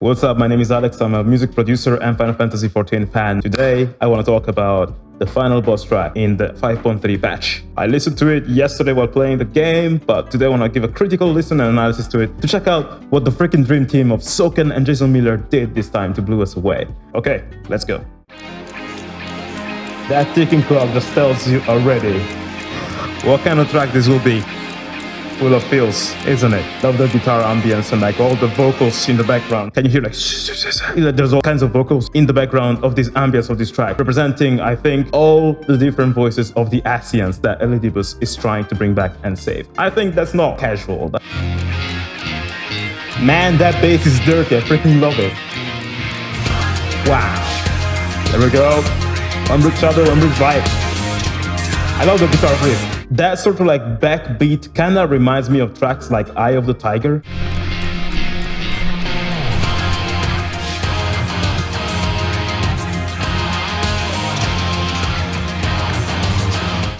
What's up? My name is Alex. I'm a music producer and Final Fantasy XIV fan. Today, I want to talk about the final boss track in the 5.3 patch. I listened to it yesterday while playing the game, but today I want to give a critical listen and analysis to it to check out what the freaking dream team of Soken and Jason Miller did this time to blow us away. Okay, let's go. That ticking clock just tells you already what kind of track this will be. Full of feels, isn't it? Love the guitar ambience and like all the vocals in the background. Can you hear like there's all kinds of vocals in the background of this ambience of this track, representing, I think, all the different voices of the Asians that Elidibus is trying to bring back and save. I think that's not casual. Man, that bass is dirty. I freaking love it. Wow. There we go. Unbreak Shadow, Unbreak Vibe. I love the guitar riff. That sort of like backbeat kinda reminds me of tracks like Eye of the Tiger.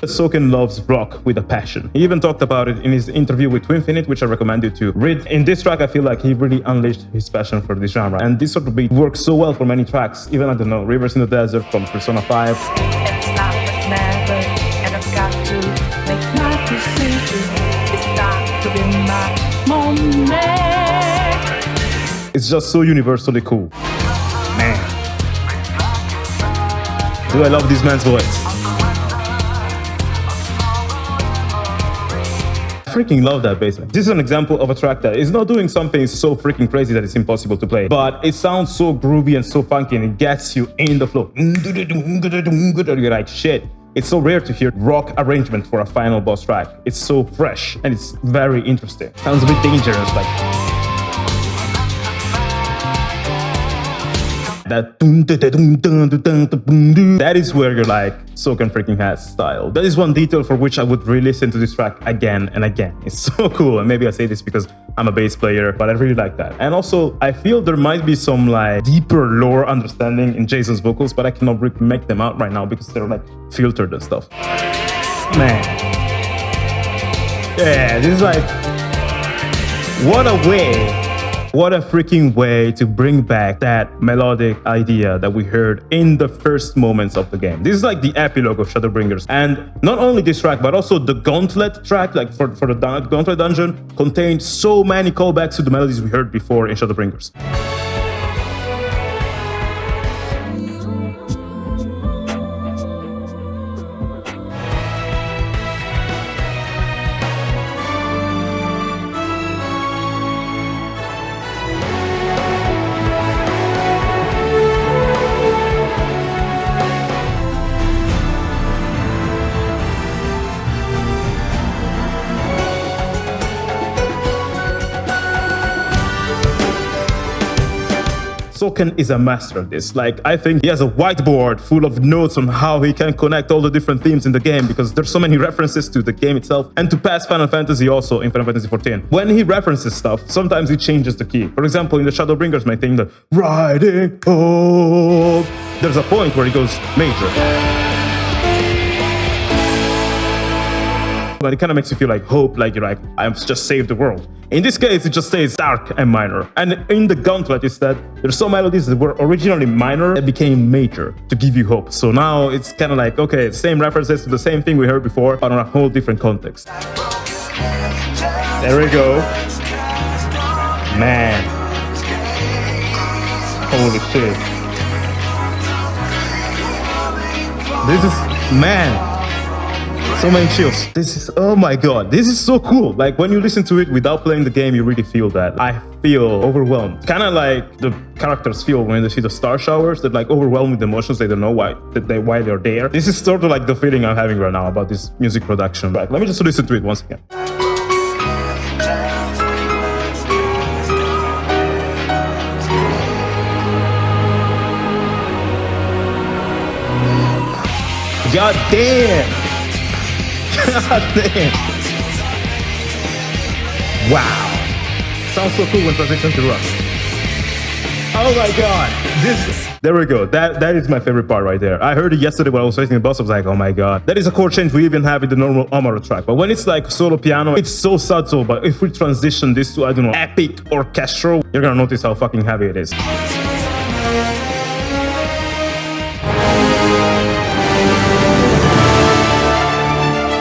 Soken loves rock with a passion. He even talked about it in his interview with Twinfinite, which I recommend you to read. In this track, I feel like he really unleashed his passion for this genre. And this sort of beat works so well for many tracks. Even, I don't know, Rivers in the Desert from Persona 5. It's now but never, and I've got to make my decision. It's got to be my moment. It's just so universally cool. Man. Do I love this man's voice? I freaking love that bass line. This is an example of a track that is not doing something so freaking crazy that it's impossible to play, but it sounds so groovy and so funky and it gets you in the flow. You're like, shit. It's so rare to hear rock arrangement for a final boss track. It's so fresh and it's very interesting. Sounds a bit dangerous, like that is where you're like, Soken freaking has style. That is one detail for which I would re-listen to this track again and again. It's so cool, and maybe I say this because I'm a bass player, but I really like that. And also, I feel there might be some like deeper lore understanding in Jason's vocals, but I cannot make them out right now because they're like filtered and stuff. Man. Yeah, this is like, what a way. What a freaking way to bring back that melodic idea that we heard in the first moments of the game. This is like the epilogue of Shadowbringers. And not only this track, but also the Gauntlet track, like for the Gauntlet dungeon, contained so many callbacks to the melodies we heard before in Shadowbringers. Soken is a master at this. Like, I think he has a whiteboard full of notes on how he can connect all the different themes in the game, because there's so many references to the game itself and to past Final Fantasy also in Final Fantasy XIV. When he references stuff, sometimes he changes the key. For example, in the Shadowbringers main theme, the riding home, there's a point where he goes major. But it kind of makes you feel like hope, like you're like, I've just saved the world. In this case, it just stays dark and minor. And in the Gauntlet, instead, there's some melodies that were originally minor that became major to give you hope. So now it's kind of like, okay, same references to the same thing we heard before, but on a whole different context. There we go. Man. Holy shit. This is, man. So many chills. This is, oh my god, this is so cool. Like when you listen to it without playing the game, you really feel that. I feel overwhelmed. Kind of like the characters feel when they see the star showers, that like overwhelmed with emotions, they don't know why they're there. This is sort of like the feeling I'm having right now about this music production. Right? Let me just listen to it once again. God damn! God damn! Wow! Sounds so cool when transition to rock. Oh my god. There we go. That is my favorite part right there. I heard it yesterday when I was facing the boss. I was like, oh my god. That is a chord change we even have in the normal Amaurot track. But when it's like solo piano, it's so subtle. But if we transition this to, I don't know, epic orchestral, you're gonna notice how fucking heavy it is.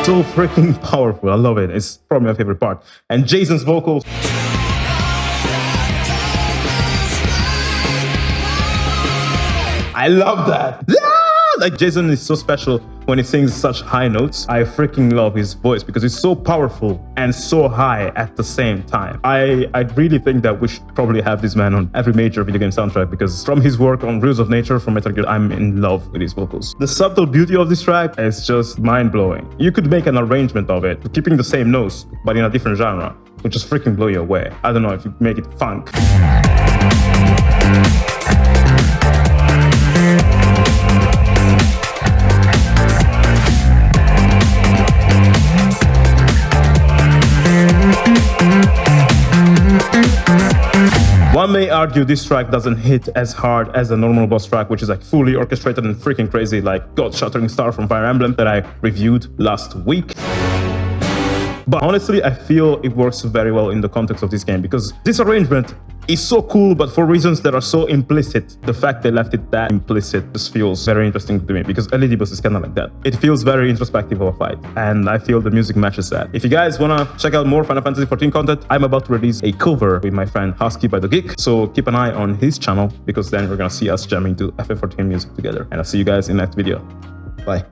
So freaking powerful. I love it. It's probably my favorite part. And Jason's vocals. I love that. Like Jason is so special when he sings such high notes. I freaking love his voice because it's so powerful and so high at the same time. I really think that we should probably have this man on every major video game soundtrack because from his work on Rules of Nature from Metal Gear, I'm in love with his vocals. The subtle beauty of this track is just mind-blowing. You could make an arrangement of it, keeping the same notes, but in a different genre, which just freaking blow you away. I don't know if you make it funk. One may argue this track doesn't hit as hard as a normal boss track, which is like fully orchestrated and freaking crazy, like God-Shattering Star from Fire Emblem that I reviewed last week. But honestly, I feel it works very well in the context of this game because this arrangement is so cool, but for reasons that are so implicit. The fact they left it that implicit just feels very interesting to me because LED Boss is kind of like that. It feels very introspective of a fight, and I feel the music matches that. If you guys want to check out more Final Fantasy XIV content, I'm about to release a cover with my friend Husky by the Geek, so keep an eye on his channel because then we're gonna see us jamming to FF14 music together. And I'll see you guys in the next video.